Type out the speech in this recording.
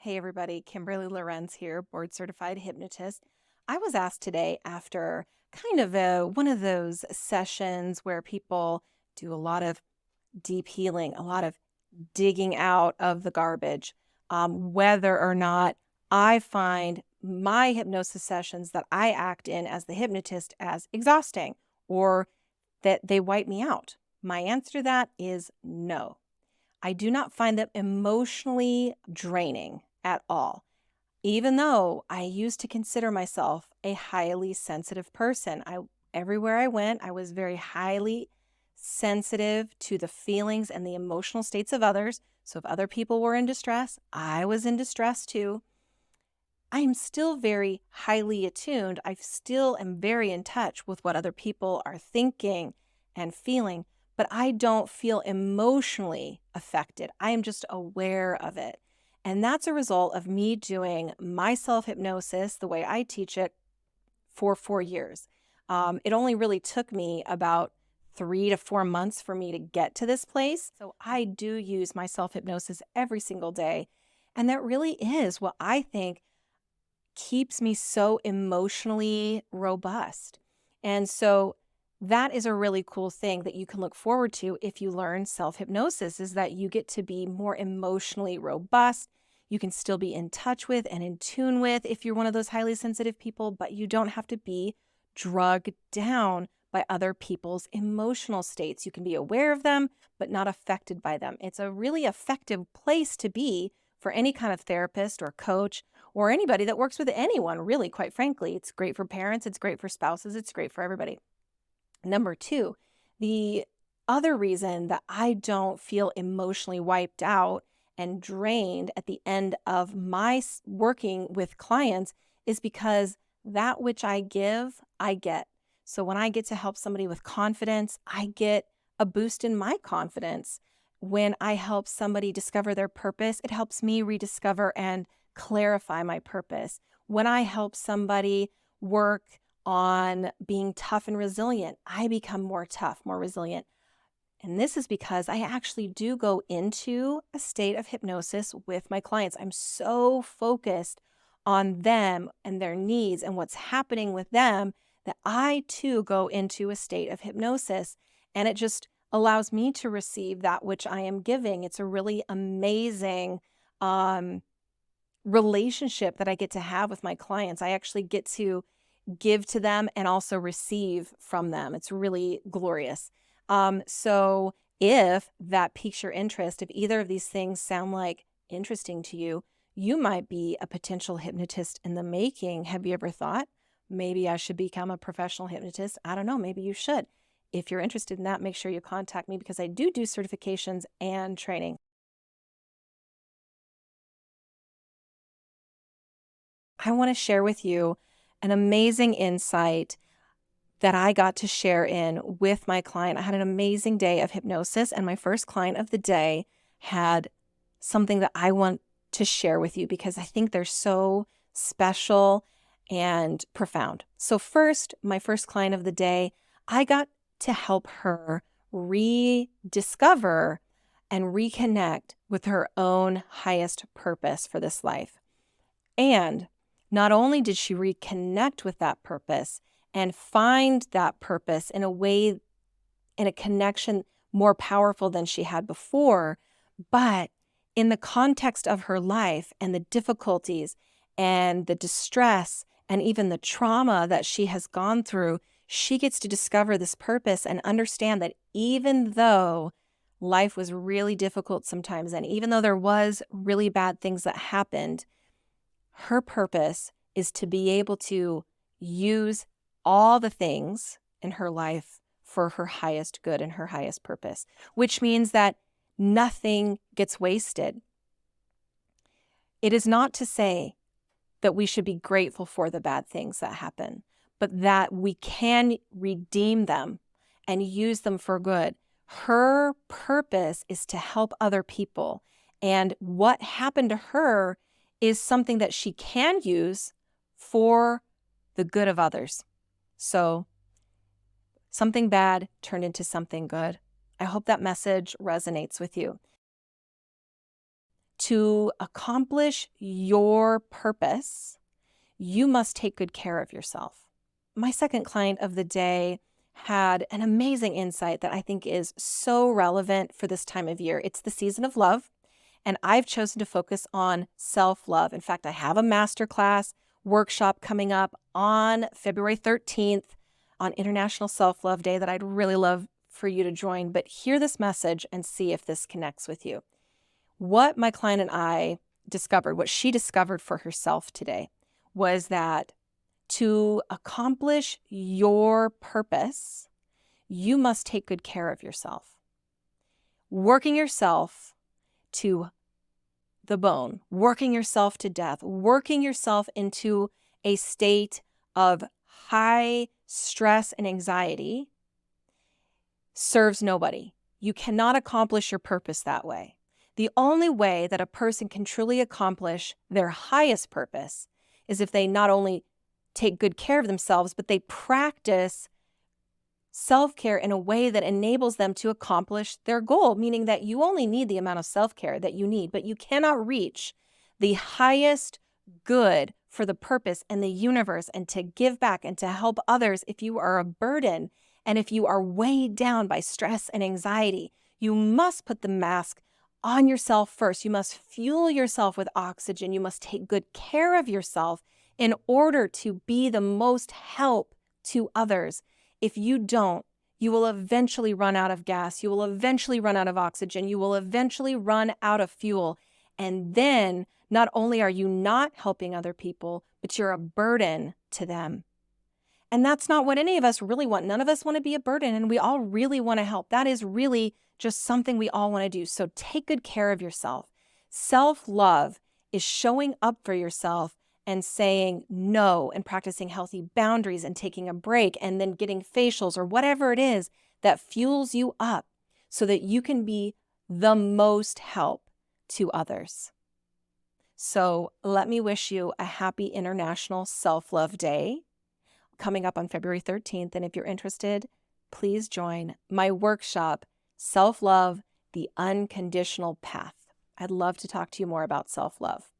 Hey everybody, Kimberly Lorenz here, board certified hypnotist. I was asked today after kind of one of those sessions where people do a lot of deep healing, a lot of digging out of the garbage, whether or not I find my hypnosis sessions that I act in as the hypnotist as exhausting or that they wipe me out. My answer to that is no. I do not find them emotionally draining at all. Even though I used to consider myself a highly sensitive person, everywhere I went, I was very highly sensitive to the feelings and the emotional states of others. So if other people were in distress, I was in distress too. I am still very highly attuned. I still am very in touch with what other people are thinking and feeling, but I don't feel emotionally affected. I am just aware of it. And that's a result of me doing my self-hypnosis, the way I teach it, for 4 years. It only really took me about 3 to 4 months for me to get to this place. So I do use my self-hypnosis every single day. And that really is what I think keeps me so emotionally robust. And so that is a really cool thing that you can look forward to if you learn self-hypnosis, is that you get to be more emotionally robust. You can still be in touch with and in tune with if you're one of those highly sensitive people, but you don't have to be drugged down by other people's emotional states. You can be aware of them, but not affected by them. It's a really effective place to be for any kind of therapist or coach or anybody that works with anyone, really, quite frankly. It's great for parents, it's great for spouses, it's great for everybody. Number two, the other reason that I don't feel emotionally wiped out and drained at the end of my working with clients is because that which I give, I get. So when I get to help somebody with confidence, I get a boost in my confidence. When I help somebody discover their purpose, it helps me rediscover and clarify my purpose. When I help somebody work on being tough and resilient, I become more tough, more resilient. And this is because I actually do go into a state of hypnosis with my clients. I'm so focused on them and their needs and what's happening with them that I too go into a state of hypnosis. And it just allows me to receive that which I am giving. It's a really amazing relationship that I get to have with my clients. I actually get to give to them and also receive from them. It's really glorious. So if that piques your interest, if either of these things sound like interesting to you, you might be a potential hypnotist in the making. Have you ever thought, maybe I should become a professional hypnotist? I don't know, maybe you should. If you're interested in that, make sure you contact me because I do certifications and training. I want to share with you an amazing insight that I got to share in with my client. I had an amazing day of hypnosis, and my first client of the day had something that I want to share with you because I think they're so special and profound. So first, my first client of the day, I got to help her rediscover and reconnect with her own highest purpose for this life. And not only did she reconnect with that purpose and find that purpose in a way, in a connection more powerful than she had before, but in the context of her life and the difficulties and the distress and even the trauma that she has gone through, she gets to discover this purpose and understand that even though life was really difficult sometimes, and even though there was really bad things that happened, her purpose is to be able to use all the things in her life for her highest good and her highest purpose, which means that nothing gets wasted. It is not to say that we should be grateful for the bad things that happen, but that we can redeem them and use them for good. Her purpose is to help other people. And what happened to her is something that she can use for the good of others. So something bad turned into something good. I hope that message resonates with you. To accomplish your purpose, you must take good care of yourself. My second client of the day had an amazing insight that I think is so relevant for this time of year. It's the season of love, and I've chosen to focus on self-love. In fact, I have a masterclass workshop coming up on February 13th on International Self-Love Day that I'd really love for you to join. But hear this message and see if this connects with you. What my client and I discovered, what she discovered for herself today, was that to accomplish your purpose, you must take good care of yourself. Working yourself to the bone, working yourself to death, working yourself into a state of high stress and anxiety serves nobody. You cannot accomplish your purpose that way. The only way that a person can truly accomplish their highest purpose is if they not only take good care of themselves, but they practice self-care in a way that enables them to accomplish their goal, meaning that you only need the amount of self-care that you need, but you cannot reach the highest good for the purpose and the universe and to give back and to help others if you are a burden and if you are weighed down by stress and anxiety. You must put the mask on yourself first. You must fuel yourself with oxygen. You must take good care of yourself in order to be the most help to others. If you don't, you will eventually run out of gas. You will eventually run out of oxygen. You will eventually run out of fuel. And then not only are you not helping other people, but you're a burden to them. And that's not what any of us really want. None of us want to be a burden, and we all really want to help. That is really just something we all want to do. So take good care of yourself. Self-love is showing up for yourself and saying no and practicing healthy boundaries and taking a break and then getting facials or whatever it is that fuels you up so that you can be the most help to others. So let me wish you a happy International Self-Love Day coming up on February 13th. And if you're interested, please join my workshop, Self-Love, the Unconditional Path. I'd love to talk to you more about self-love.